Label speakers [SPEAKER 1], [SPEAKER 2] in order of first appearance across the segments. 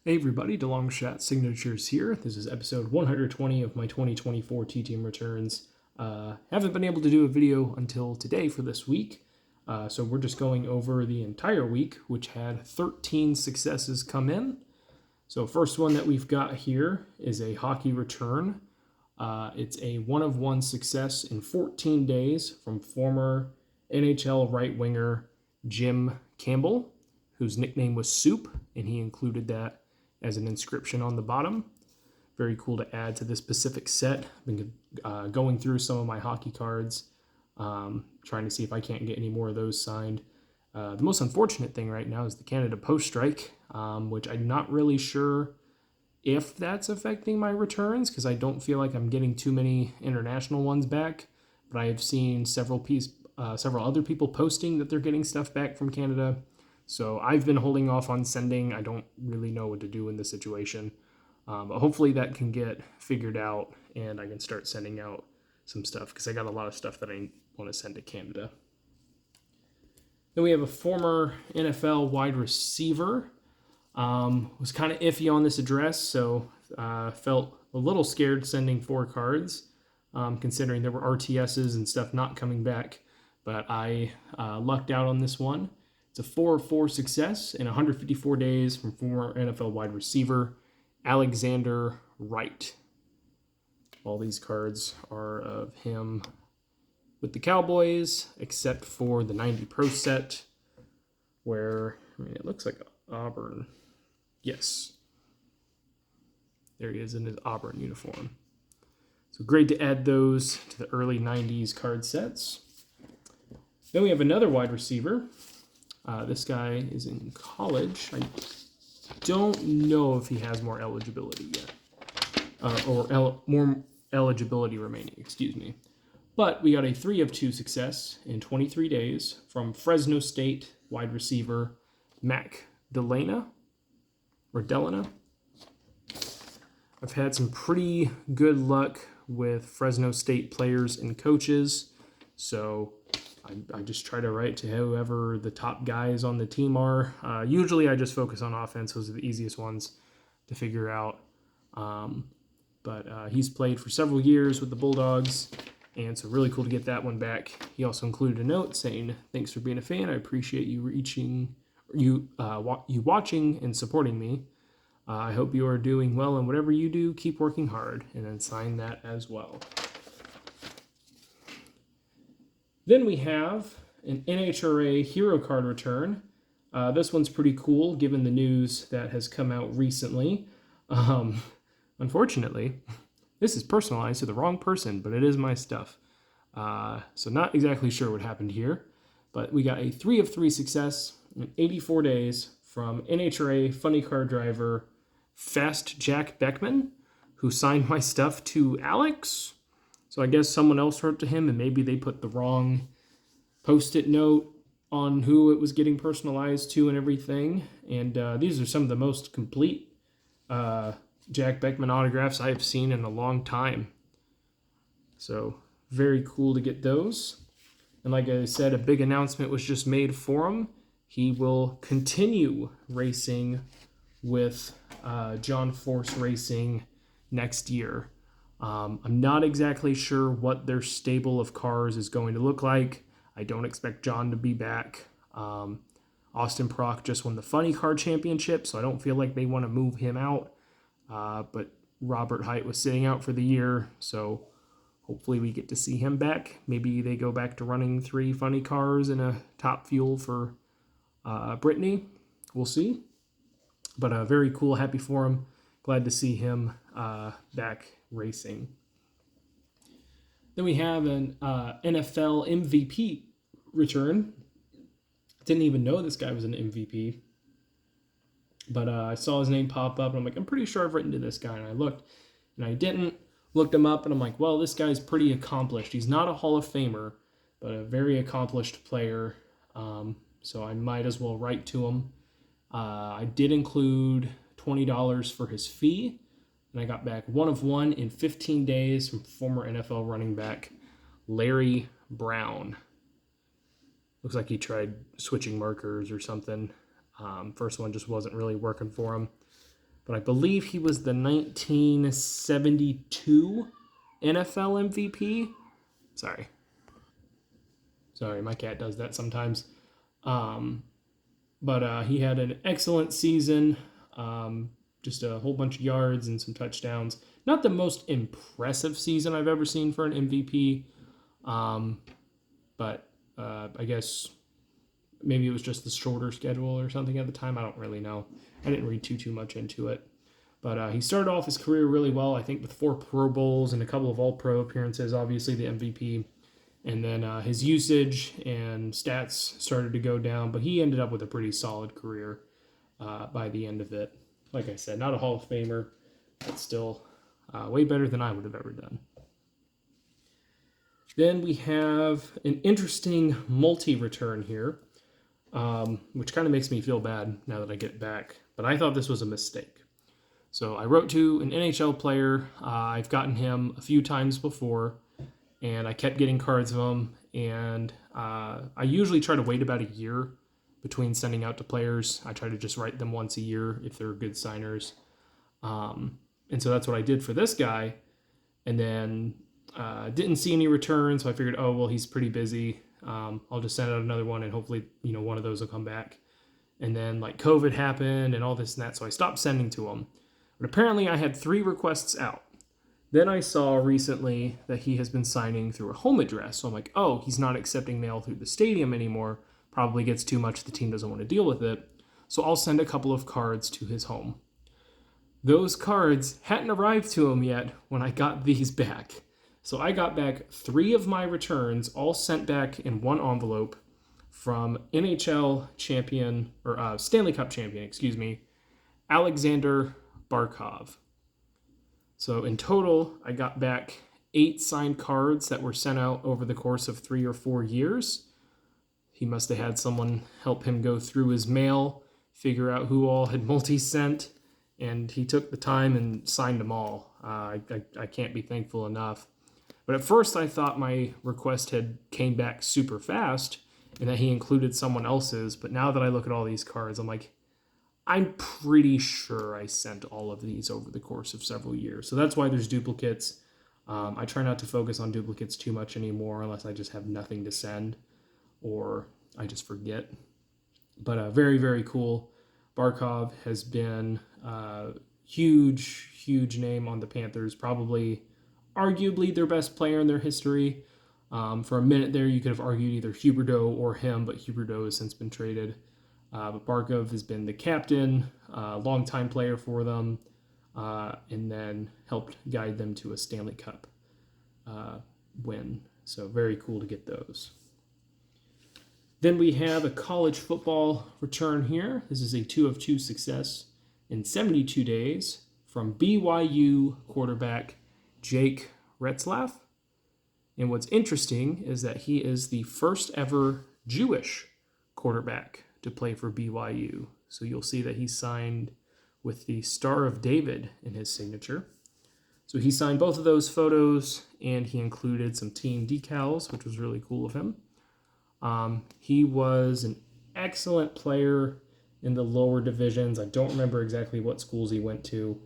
[SPEAKER 1] Hey everybody, DeLongshot Signatures here. This is episode 120 of my 2024 TTM returns. Haven't been able to do a video until today for this week, so we're just going over the entire week, which had 13 successes come in. So first one that we've got here is a hockey return. It's a 1-of-1 success in 14 days from former NHL right winger Jim Campbell, whose nickname was Soup, and he included that as an inscription on the bottom. Very cool to add to this specific set. I've been going through some of my hockey cards, trying to see if I can't get any more of those signed. The most unfortunate thing right now is the Canada Post strike, which I'm not really sure if that's affecting my returns, because I don't feel like I'm getting too many international ones back. But I have seen several other people posting that they're getting stuff back from Canada. So I've been holding off on sending. I don't really know what to do in this situation. But hopefully that can get figured out and I can start sending out some stuff, because I got a lot of stuff that I want to send to Canada. Then we have a former NFL wide receiver. Was kind of iffy on this address, so felt a little scared sending 4 cards, considering there were RTSs and stuff not coming back. But I lucked out on this one. It's a 4-of-4 success in 154 days from former NFL wide receiver Alexander Wright. All these cards are of him with the Cowboys, except for the 90 Pro set, where, it looks like Auburn. Yes. There he is in his Auburn uniform. So great to add those to the early 90s card sets. Then we have another wide receiver. This guy is in college. I don't know if he has more eligibility yet, more eligibility remaining, excuse me. But we got a 3-of-2 success in 23 days from Fresno State wide receiver Mac Delana. I've had some pretty good luck with Fresno State players and coaches, so I just try to write to whoever the top guys on the team are. Usually I just focus on offense. Those are the easiest ones to figure out. But he's played for several years with the Bulldogs, and so really cool to get that one back. He also included a note saying, "Thanks for being a fan. I appreciate you watching and supporting me. I hope you are doing well, and whatever you do, keep working hard," and then sign that as well. Then we have an NHRA Hero Card return. This one's pretty cool, given the news that has come out recently. Unfortunately, this is personalized to the wrong person, but it is my stuff. So not exactly sure what happened here. But we got a 3-of-3 success in 84 days from NHRA Funny Car Driver Fast Jack Beckman, who signed my stuff to Alex. So I guess someone else wrote to him, and maybe they put the wrong Post-it note on who it was getting personalized to and everything. And these are some of the most complete Jack Beckman autographs I have seen in a long time. So very cool to get those. And like I said, a big announcement was just made for him. He will continue racing with John Force Racing next year. I'm not exactly sure what their stable of cars is going to look like. I don't expect John to be back. Austin Prock just won the Funny Car Championship, so I don't feel like they want to move him out. But Robert Height was sitting out for the year, so hopefully we get to see him back. Maybe they go back to running 3 funny cars and a Top Fuel for Brittany. We'll see. But very cool, happy for him. Glad to see him back racing. Then we have an NFL MVP return. Didn't even know this guy was an MVP. But I saw his name pop up, and I'm like, I'm pretty sure I've written to this guy. And I looked, and I didn't. Looked him up, and I'm like, well, this guy's pretty accomplished. He's not a Hall of Famer, but a very accomplished player. So I might as well write to him. I did include $20 for his fee, and I got back 1-of-1 in 15 days from former NFL running back Larry Brown. Looks like he tried switching markers or something. First one just wasn't really working for him. but I believe he was the 1972 NFL MVP. Sorry, my cat does that sometimes. But he had an excellent season, just a whole bunch of yards and some touchdowns. Not the most impressive season I've ever seen for an MVP, but I guess maybe it was just the shorter schedule or something at the time. I don't really know. I didn't read too much into it. But he started off his career really well, I think, with 4 Pro Bowls and a couple of All-Pro appearances, obviously the MVP. And then his usage and stats started to go down, but he ended up with a pretty solid career by the end of it. Like I said, not a Hall of Famer, but still way better than I would have ever done. Then we have an interesting multi-return here, which kind of makes me feel bad now that I get it back. But I thought this was a mistake. So I wrote to an NHL player. I've gotten him a few times before, and I kept getting cards of him. And I usually try to wait about a year between sending out to players. I try to just write them once a year if they're good signers. And so that's what I did for this guy. And then didn't see any returns, so I figured, oh, well, he's pretty busy. I'll just send out another one, and hopefully, one of those will come back. And then, COVID happened and all this and that, so I stopped sending to him. But apparently I had 3 requests out. Then I saw recently that he has been signing through a home address. So I'm like, oh, he's not accepting mail through the stadium anymore. Probably gets too much. The team doesn't want to deal with it. So I'll send a couple of cards to his home. Those cards hadn't arrived to him yet when I got these back. So I got back 3 of my returns, all sent back in one envelope from NHL champion, or Stanley Cup champion, Alexander Barkov. So in total, I got back 8 signed cards that were sent out over the course of 3 or 4 years. He must have had someone help him go through his mail, figure out who all had multi-sent, and he took the time and signed them all. I can't be thankful enough. But at first I thought my request had came back super fast and that he included someone else's. But now that I look at all these cards, I'm like, I'm pretty sure I sent all of these over the course of several years. So that's why there's duplicates. I try not to focus on duplicates too much anymore unless I just have nothing to send or I just forget. But very, very cool. Barkov has been a huge name on the Panthers, probably arguably their best player in their history. For a minute there, you could have argued either Huberdeau or him, but Huberdeau has since been traded. But Barkov has been the captain, longtime player for them, and then helped guide them to a Stanley Cup win. So very cool to get those. Then we have a college football return here. This is a 2 of 2 success in 72 days from BYU quarterback Jake Retzlaff. And what's interesting is that he is the first ever Jewish quarterback to play for BYU. So you'll see that he signed with the Star of David in his signature. So he signed both of those photos, and he included some team decals, which was really cool of him. He was an excellent player in the lower divisions. I don't remember exactly what schools he went to,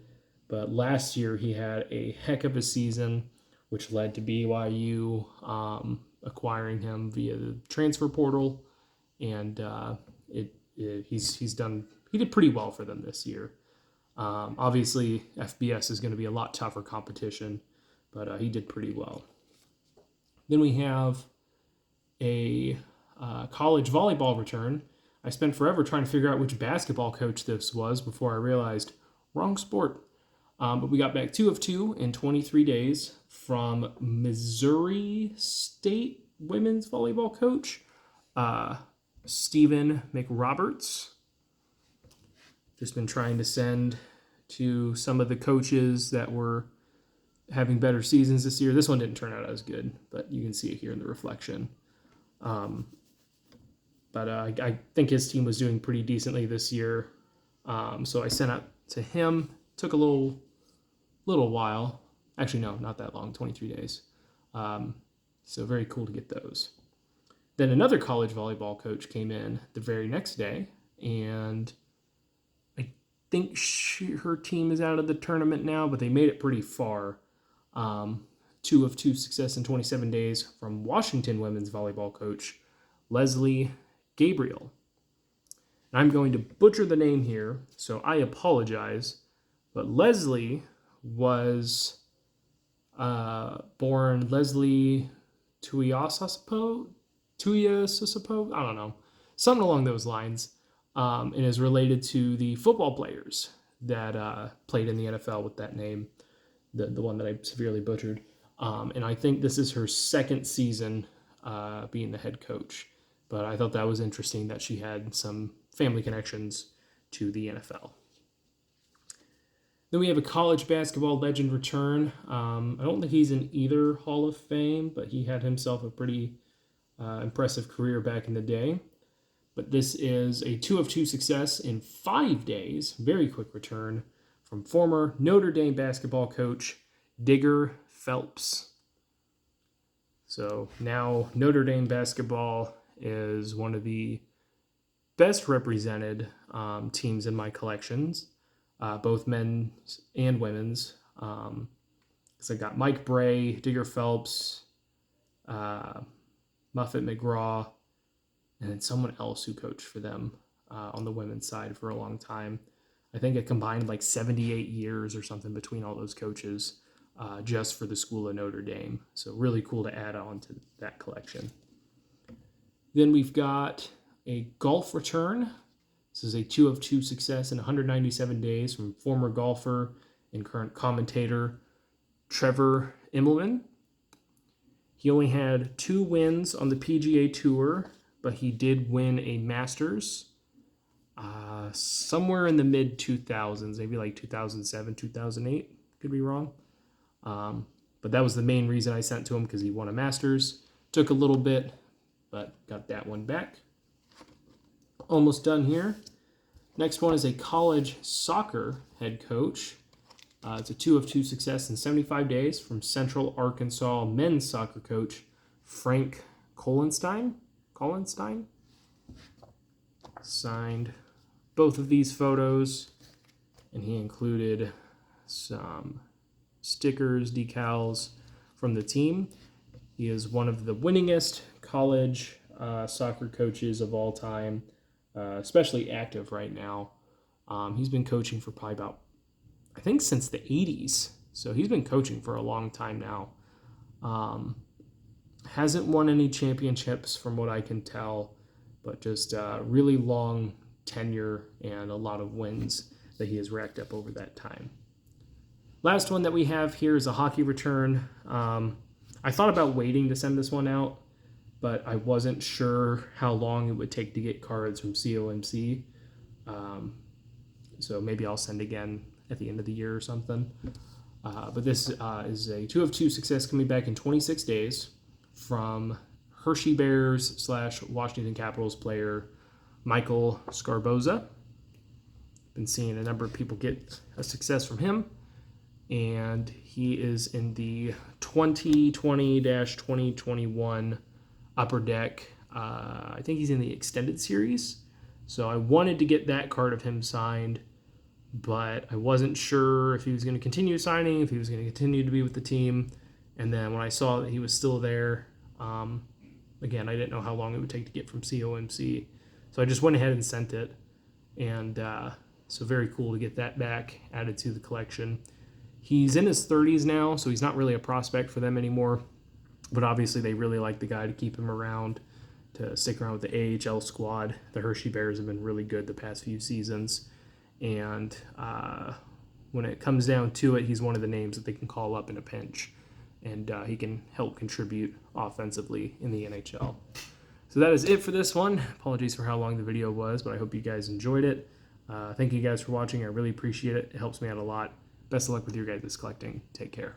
[SPEAKER 1] but last year he had a heck of a season, which led to BYU acquiring him via the transfer portal, and he did pretty well for them this year. Obviously, FBS is going to be a lot tougher competition, but he did pretty well. Then we have a college volleyball return. I spent forever trying to figure out which basketball coach this was before I realized wrong sport. But we got back 2 of 2 in 23 days from Missouri State women's volleyball coach, Stephen McRoberts. Just been trying to send to some of the coaches that were having better seasons this year. This one didn't turn out as good, but you can see it here in the reflection. But I think his team was doing pretty decently this year. So I sent out to him. Took a little while. Actually, no, not that long, 23 days. So very cool to get those. Then another college volleyball coach came in the very next day, and I think her team is out of the tournament now, but they made it pretty far. 2 of 2 success in 27 days from Washington women's volleyball coach Leslie Gabriel. And I'm going to butcher the name here, so I apologize. But Leslie was born Leslie Tuiasosopo? I don't know. Something along those lines. And is related to the football players that played in the NFL with that name, the one that I severely butchered. And I think this is her second season being the head coach. But I thought that was interesting that she had some family connections to the NFL. Then we have a college basketball legend return. I don't think he's in either Hall of Fame, but he had himself a pretty impressive career back in the day. But this is a 2 of 2 success in 5 days, very quick return, from former Notre Dame basketball coach Digger Phelps. So now Notre Dame basketball is one of the best represented teams in my collections, both men's and women's. So I got Mike Bray, Digger Phelps, Muffet McGraw, and then someone else who coached for them on the women's side for a long time. I think it combined like 78 years or something between all those coaches just for the School of Notre Dame. So really cool to add on to that collection. Then we've got a golf return. This is a 2 of 2 success in 197 days from former golfer and current commentator Trevor Immelman. He only had 2 wins on the PGA Tour, but he did win a Masters somewhere in the mid-2000s, maybe like 2007, 2008. Could be wrong. But that was the main reason I sent to him, because he won a Masters. Took a little bit, but got that one back. Almost done here. Next one is a college soccer head coach. It's a 2 of 2 success in 75 days from Central Arkansas men's soccer coach Frank Kohlenstein. Signed both of these photos, and he included some stickers, decals from the team. He is one of the winningest college soccer coaches of all time, especially active right now. He's been coaching for probably about, I think, since the 80s. So he's been coaching for a long time now. Hasn't won any championships from what I can tell, but just really long tenure and a lot of wins that he has racked up over that time. Last one that we have here is a hockey return. I thought about waiting to send this one out, but I wasn't sure how long it would take to get cards from COMC. So maybe I'll send again at the end of the year or something. But this is a 2 of 2 success coming back in 26 days from Hershey Bears / Washington Capitals player Michael Scarboza. Been seeing a number of people get a success from him, and he is in the 2020-2021 Upper Deck. I think he's in the extended series. So I wanted to get that card of him signed, but I wasn't sure if he was going to continue signing, if he was going to continue to be with the team. And then when I saw that he was still there, again, I didn't know how long it would take to get from COMC. So I just went ahead and sent it. And so very cool to get that back, added to the collection. He's in his 30s now, so he's not really a prospect for them anymore. But obviously they really like the guy to keep him around, to stick around with the AHL squad. The Hershey Bears have been really good the past few seasons. And when it comes down to it, he's one of the names that they can call up in a pinch. And he can help contribute offensively in the NHL. So that is it for this one. Apologies for how long the video was, but I hope you guys enjoyed it. Thank you guys for watching. I really appreciate it. It helps me out a lot. Best of luck with your guys' collecting. Take care.